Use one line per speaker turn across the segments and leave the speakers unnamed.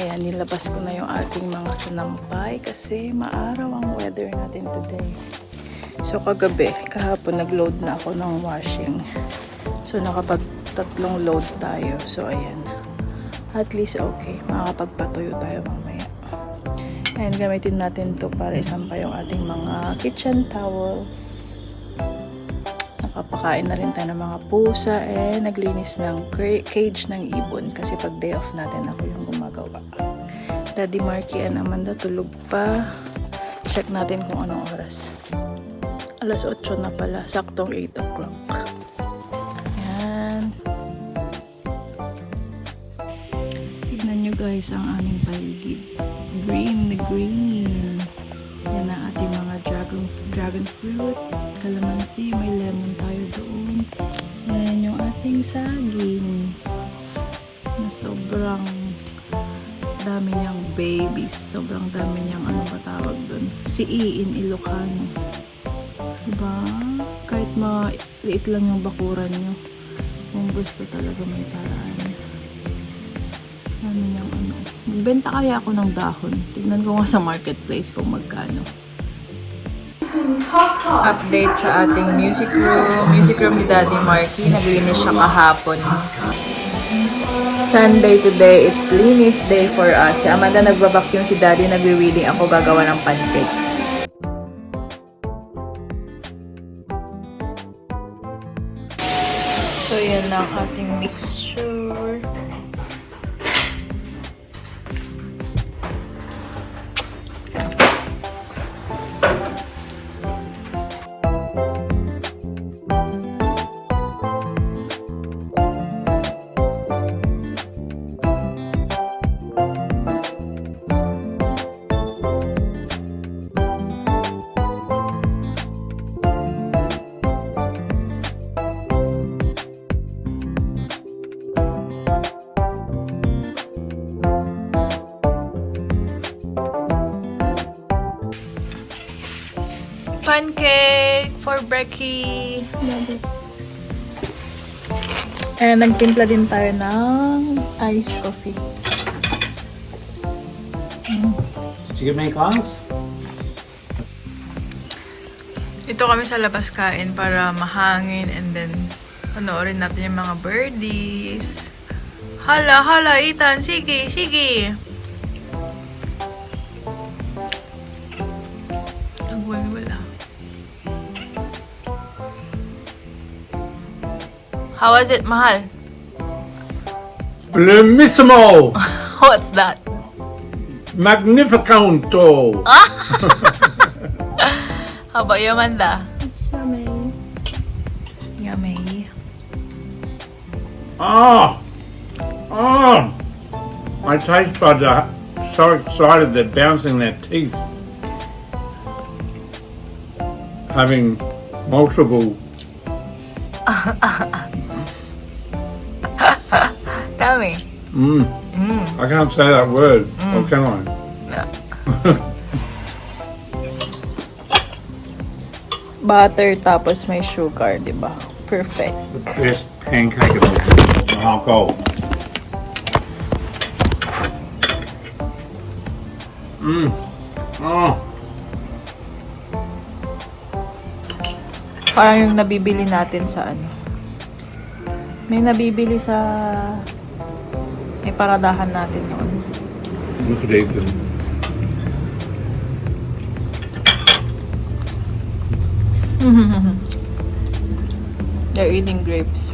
Ayan, nilabas ko na yung ating mga sanampay kasi maaraw ang weather natin today. So kahapon nag-load na ako ng washing. So nakapag-3 load tayo. So ayan, at least okay, makakapagpatuyo tayo mamaya. Ayan, gamitin natin to para isampay yung ating mga kitchen towels. Nakapakain na rin tayo ng mga pusa naglinis ng cage ng ibon kasi pag day off natin ako yung gumagawa. Daddy Marky and Amanda tulog pa. Check natin kung anong oras. Alas 8 na pala, saktong 8 o'clock. Ayan. Tignan nyo guys ang aming paligid. Green na green. Yan ang ating mga dragon fruit, calamansi, may lemon tayo doon. Yan yung ating saging na sobrang dami niyang babies, sobrang dami niyang ano ba tawag doon, in Ilocano, diba? Kahit maliit lang yung bakuran nyo, kung gusto talaga may paraan. Dami niyang ano. Magbenta kaya ako ng dahon, tignan ko nga sa marketplace kung magkano. Update sa ating music room ni Daddy Marky. Naglinis siya kahapon. Sunday today, it's linis day for us. Si Amanda nagbabacuum, si Daddy nagwi-weeding, ako gagawa ng pancake. So yan ang ating mixture. Pancake for Becky. And nagtimpla din tayo ng iced coffee.
Did you give me a glass?
Ito kami sa labas kain para mahangin and then panoorin natin yung mga birdies. Hala, Ethan. Sige. Wala. How was it, Mahal?
Bellissimo!
What's that?
Magnificanto!
How about you, Amanda?
Yummy.
Yummy.
My taste buds are so excited they're bouncing their teeth. Having multiple.
Tell me.
I can't say that word, or can I?
No. Butter tapos may sugar, di ba? Perfect.
The best pancake of the whole gold.
Parang yung nabibili natin sa ano. May nabibili sa may paradahan natin noon.
Look at Ethan.
They're eating grapes.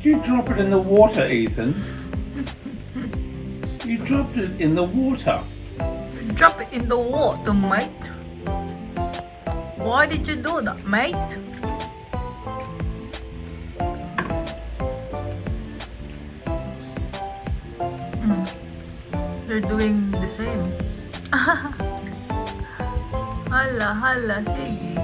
Did you drop it in the water, Ethan? You dropped it in the water.
Drop it in the water, mate. Why did you do that, mate? They're doing the same. Hala, sige.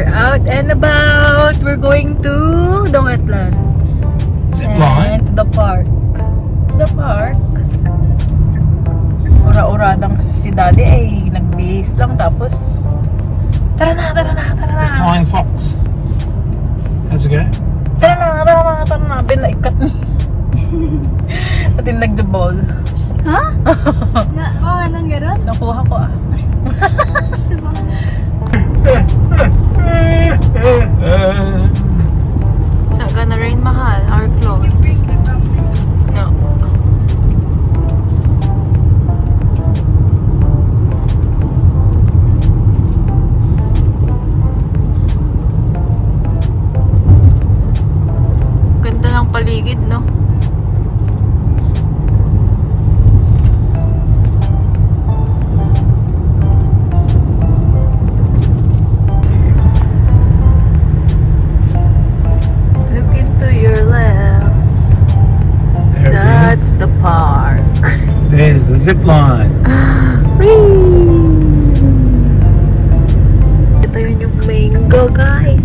We're out and about. We're going to the wetlands.
Zip
And
line?
to the park. The park. Ura-uradang si daddy ay nagbihis lang tapos tara na.
The flying fox. How's it go?
Tara na. Pinaikat ni. Atin nagdabol.
Ha? Nang gano'n?
Nakuha ko ah.
Gusto ba?
It's not gonna rain, mahal. Our clothes. No. Ganda ng paligid, no? Look into your left.
There
That's the park.
There's the zip line.
Ito yun yung mango, guys.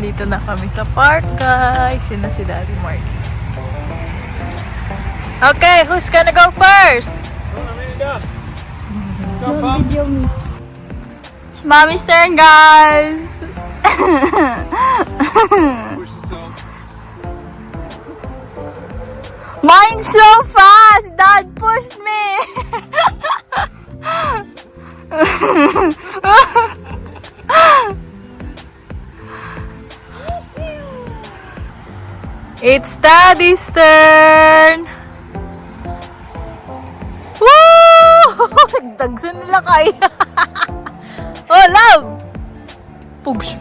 Dito na kami sa park, guys. Yun na si Daddy Mark. Okay, who's gonna go first?
Don't video me.
It's Mommy's turn, guys. Mine's so fast. Dad pushed me. It's Daddy's turn. Woo! Dagsan nila kaya. Oh, love! Pugs.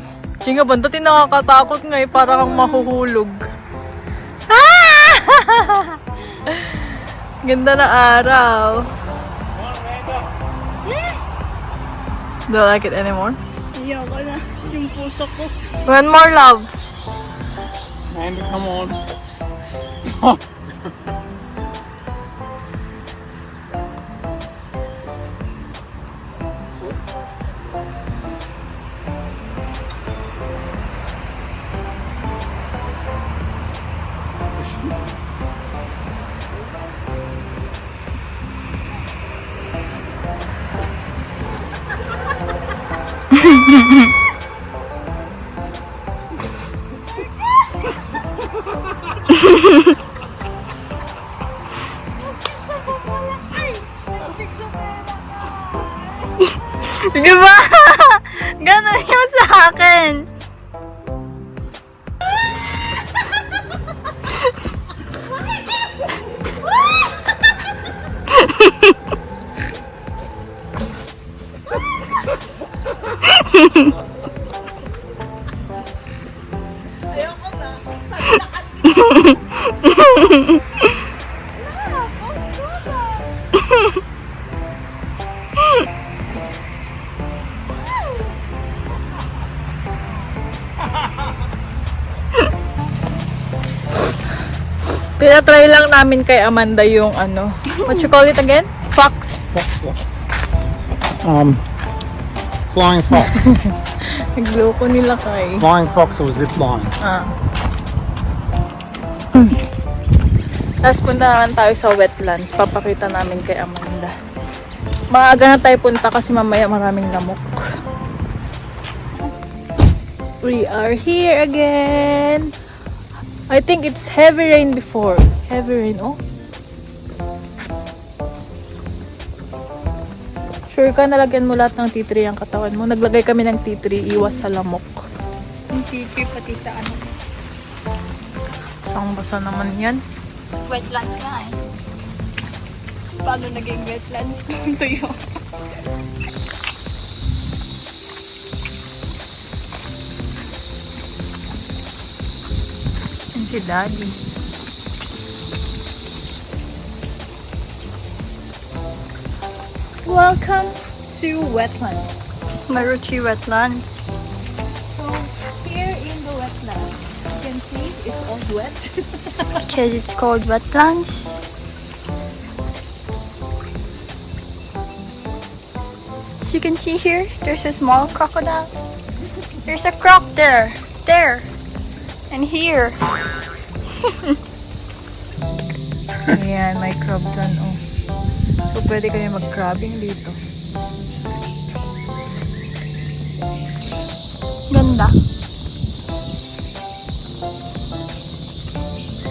Chinga banda, nakakatakot nga eh. Para kang mahuhulog. Ah! Ganda na araw. Do you like it anymore?
Ayoko na. Yung puso ko.
One more, love.
Amanda, come on.
Diba? Ganon yung sa akin. Pinatry lang namin kay Amanda yung ano. What you call it again? Fox.
Flying fox.
Nagloko nila kay.
Flying fox or zip line.
Ah. Tapos punta naman tayo sa wetlands. Papakita namin kay Amanda. Maaga na tayo punta kasi mamaya maraming lamok. We are here again. I think it's heavy rain before. Heavy rain, oh. Sure ka, nalagyan mo lahat ng tea tree ang katawan mo. Naglagay kami ng tea tree, iwas sa lamok.
Yung pipi pati sa ano.
Isang basa naman yan.
Wetlands nga eh. Paano naging wetlands? Tuyo.
Yan si Daddy. Welcome to wetlands.
Maruchi Wetlands.
So, here in the wetlands, you can see it's all wet.
Because it's called wetlands. As you can see here, there's a small crocodile. There's a croc there. There. And here.
Ayan, may crab dyan, oh. So, pwede kayo mag-crabbing dito.
Ganda.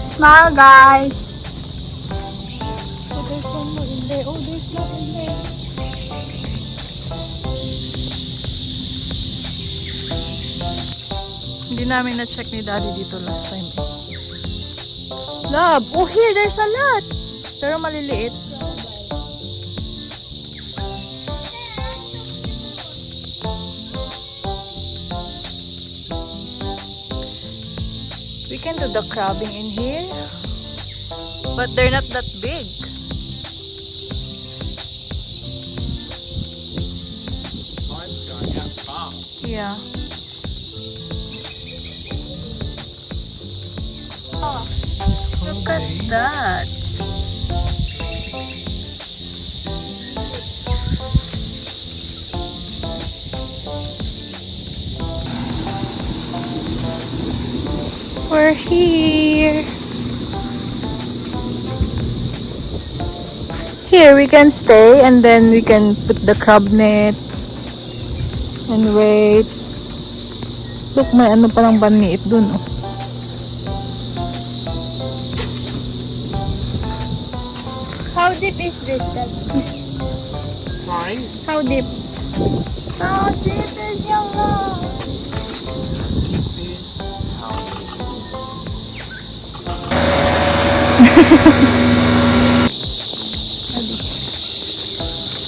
Smile, guys. Oh, there's one more in there. Oh, there's one in there.
Hindi namin na-check ni Daddy dito last time.
Love. Oh, here, there's a lot.
Pero maliliit. We can do the crabbing in here. But they're not that big. Yeah. Look at that.
We're here.
Here we can stay and then we can put the crab net and wait. Look, may ano palang baniit dun, oh.
How deep is this, Dad?
Fine.
How deep? How deep is your love?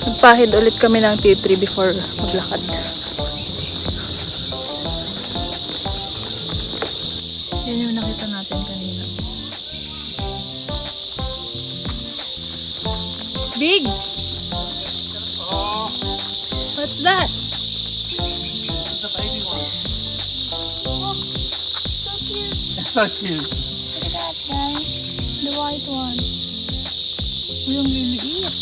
Nagpahid ulit kami ng tea tree before maglakad. Yan yung nakita natin kanina. Big! What's that?
It's a baby one.
So cute.
So cute.
Look at that, guys. The white one.
Yung liliit.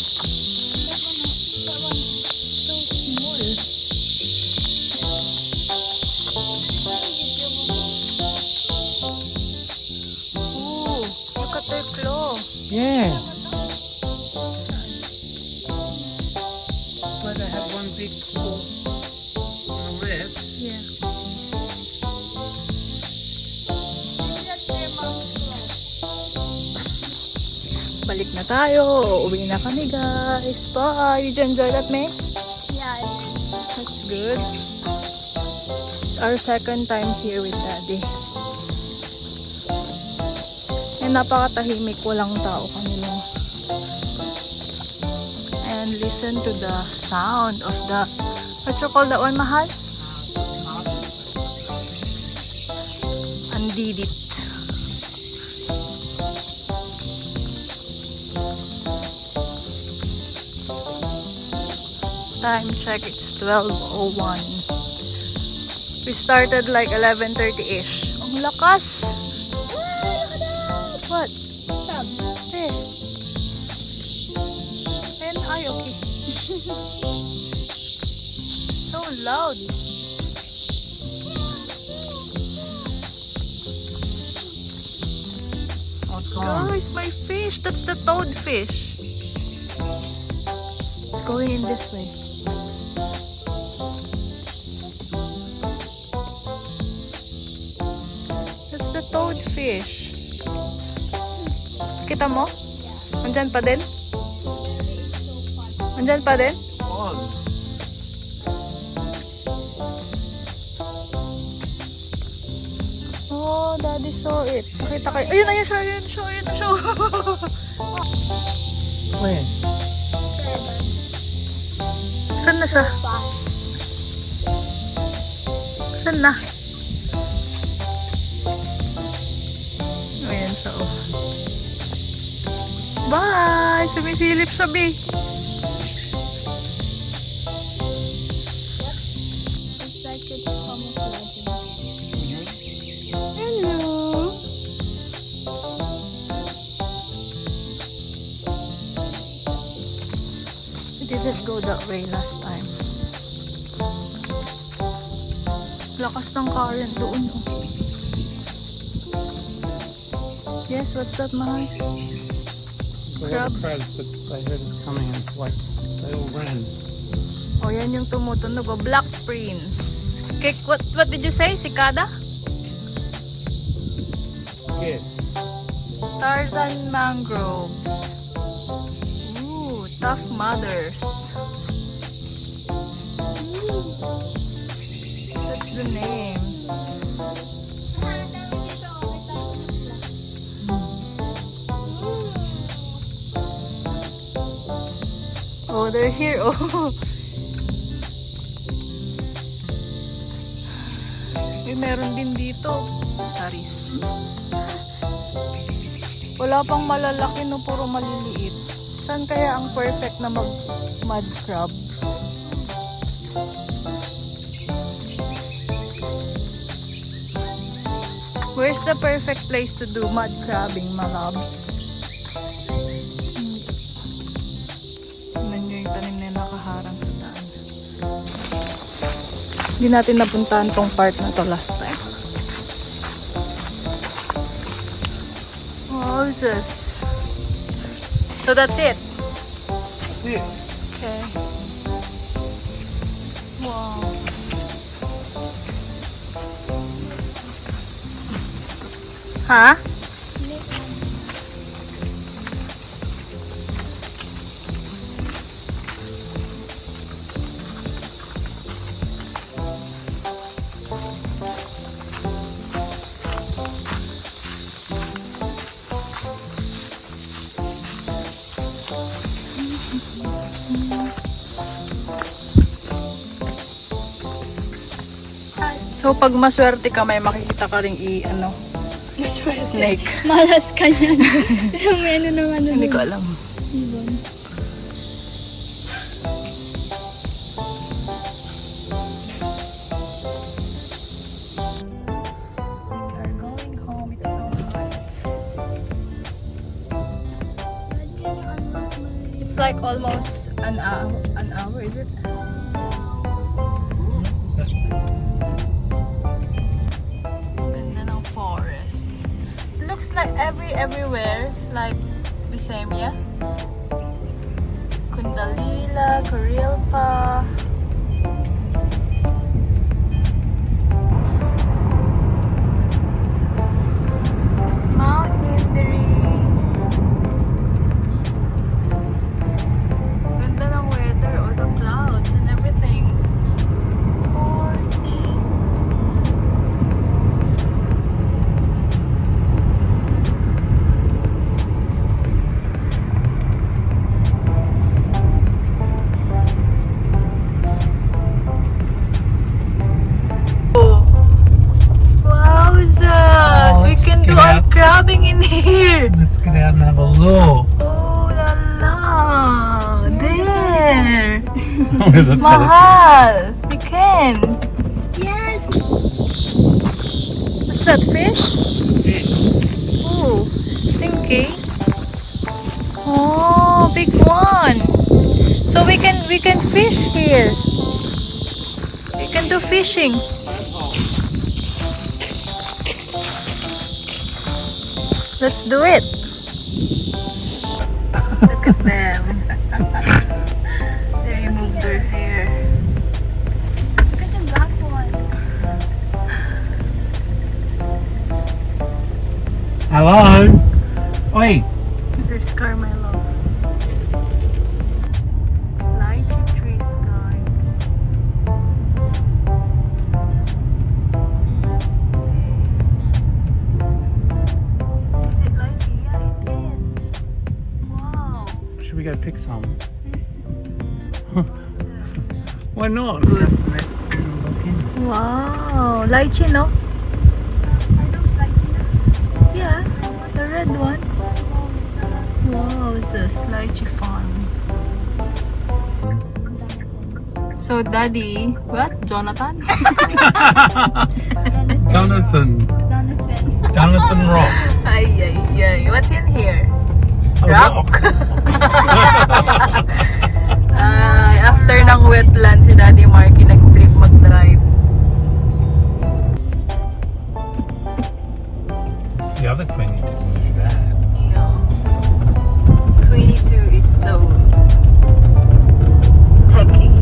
That one. So small.
Ooh, look at their claw.
Yeah. But I have one big claw on the wrist.
Yeah. Balik na tayo. Uwi na kami, guys. Bye. Did you enjoy that, May?
Yeah.
That's good. It's our second time here with Daddy. And napakatahimik. Walang tao kanila. And listen to the sound of the... What you call that one, Mahal? Andidit. Time check, it's 12:01. We started like 11:30-ish. Ang lakas! What? There. And ay, okay. So loud.
What's gone?
Guys, my fish. That's the toadfish. It's going in this way. That's the toadfish. Kita mo? Andyan pa din? Andyan pa din?
On.
Oh, Daddy saw it. Nakita kayo. Ayun, ayun siya, ayun siya, ayun siya.
Where?
Saan na siya? Saan na? Ayan siya, oh. Bye! Sumisilip siya, Bea.
It's like it's camouflaging.
Hello! We didn't go that way last time.
lakas ng current doon. Oh. Yes, what's that, Mahal?
We have crabs, but I heard it coming. It's like they all ran.
Oh, yan yung tumutunog. Oh, Black Prince. What did you say? Cicada?
Yes.
Tarzan mangroves. Ooh, tough mothers. That's the name. Oh, they're here. Oh. Meron din dito. Saris. Wala pang malalaki, no, puro maliliit. Saan kaya ang perfect na mag-mud crab? Where's the perfect place to do mud crabbing, my loves? Tingnan nyo yung tanim na nakaharang sa daan. Hindi natin napuntahan tong part na to last time. Moses. So that's it.
Yeah.
Okay. Wow. Huh? So pag maswerte ka, may makikita ka ring snake.
Malas ka yan. May ano naman.
Hindi ko alam. We are going home. It's so hot. It's like almost an hour, is it? Ganda ng forest. Looks like everywhere like the same, yeah? Kundalila, Kurilpa. Mount Hindari. Ganda ng weather, all the clouds and everything. Horses. Wowzers! We can do our crabbing in here.
Let's get out and have a look.
Oh la la! There!
With a
Mahal! We can!
Yes.
What's that, fish? Oh, stinky. Oh, big one. So we can fish here. We can do fishing. Let's do it. Look at them. They removed their hair.
Look at the black one.
Hello. Oi.
There's Carmelo. Lychee trees, guys. Is it lychee? Yeah, it is. Wow.
Should we go pick some? Why not?
Wow. Lychee, no?
Are those like
Yeah. The red ones. Wow, it's a lychee farm. So, Daddy, what? Jonathan?
Jonathan.
Jonathan?
Jonathan Rock.
Ay, ay, ay. What's in here?
A
Rock. Ay, after ng wetland, si Daddy Marky nag-trip mag-drive.
the other Queenie didn't do that.
Yeah. Queenie 2 is so techy.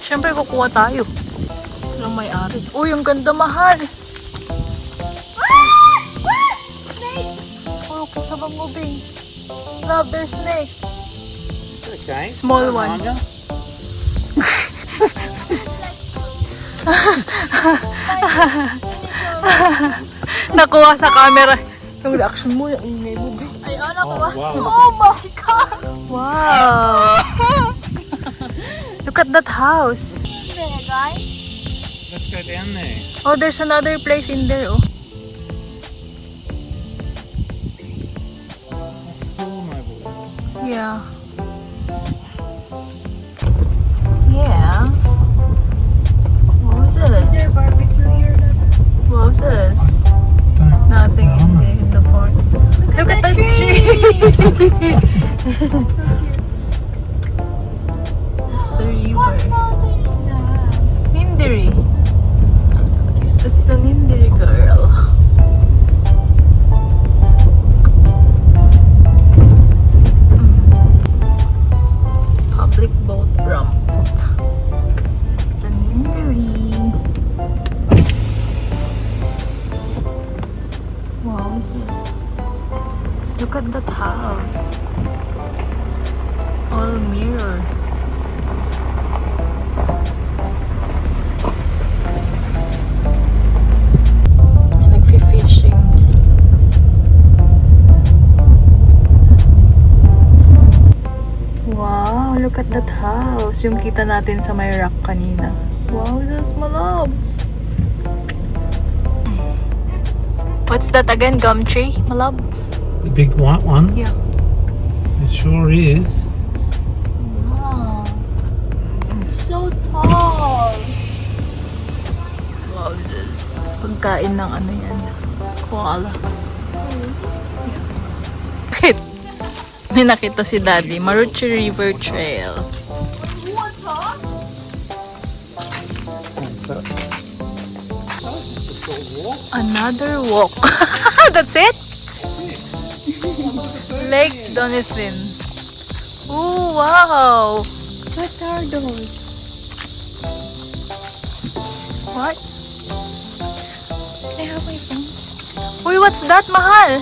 Siyempre, kukuha tayo. Walang may-ari. Uy, ang ganda, mahal. Oh, kasabang mo, babe. Love, there's snake.
Okay.
Small one. Nakuha sa camera. Yung reaction mo, yung ingay mo, babe.
Ay, ano ko ba?
wow.
Oh my God!
Wow. Look at that house.
There, guys.
Let's go down there.
Oh, there's another place in there, oh.
Cool, my boy.
Yeah. Yeah. What was
Is there
this?
barbecue here?
What was this?
Don't.
Nothing in the park. Look at the tree! It's the river.
mountain is that?
Nindiri. It's the Nindiri girl. Public boat ramp. It's the Nindiri. Wow, what's this? Look at that house. All mirror. May nagfi-fishing. Wow, look at that house. Yung kita natin sa may rock kanina. Wow, this malab. What's that again? Gum tree, malab?
The big white one?
Yeah.
It sure is.
Wow. It's so tall.
Wow, this pagkain ng ano yan. Koala. Bakit? May nakita si Daddy. Maruchi River Trail.
Water?
Another walk. That's it? Lake Donison. Oh, wow.
What are those?
What? Can I have my phone? Uy, what's that, mahal?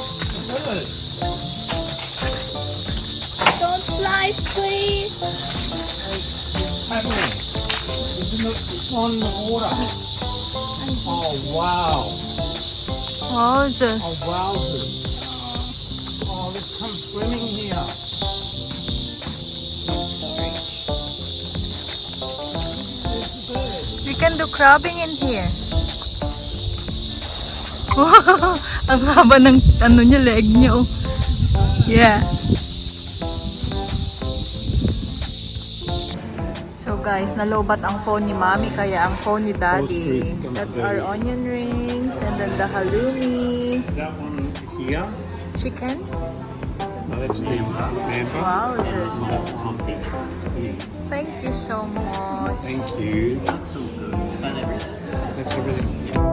Don't fly, please.
Happening. Isn't it on the water? Oh, wow.
Wow,
Oh,
this.
wowzers. Oh, let's come swimming here. There's the bird.
We can do crabbing in here. Ang haba ng ano niya, leg niya, oh. Yeah. So guys, nalobat ang phone ni Mami kaya ang phone ni Daddy. That's our onion rings and then the halloumi.
That one here.
Chicken.
Oh, that's the amber.
Wow, this.
That's Tommy. Yeah.
Thank you so much.
Thank you. That's all good. That's everything.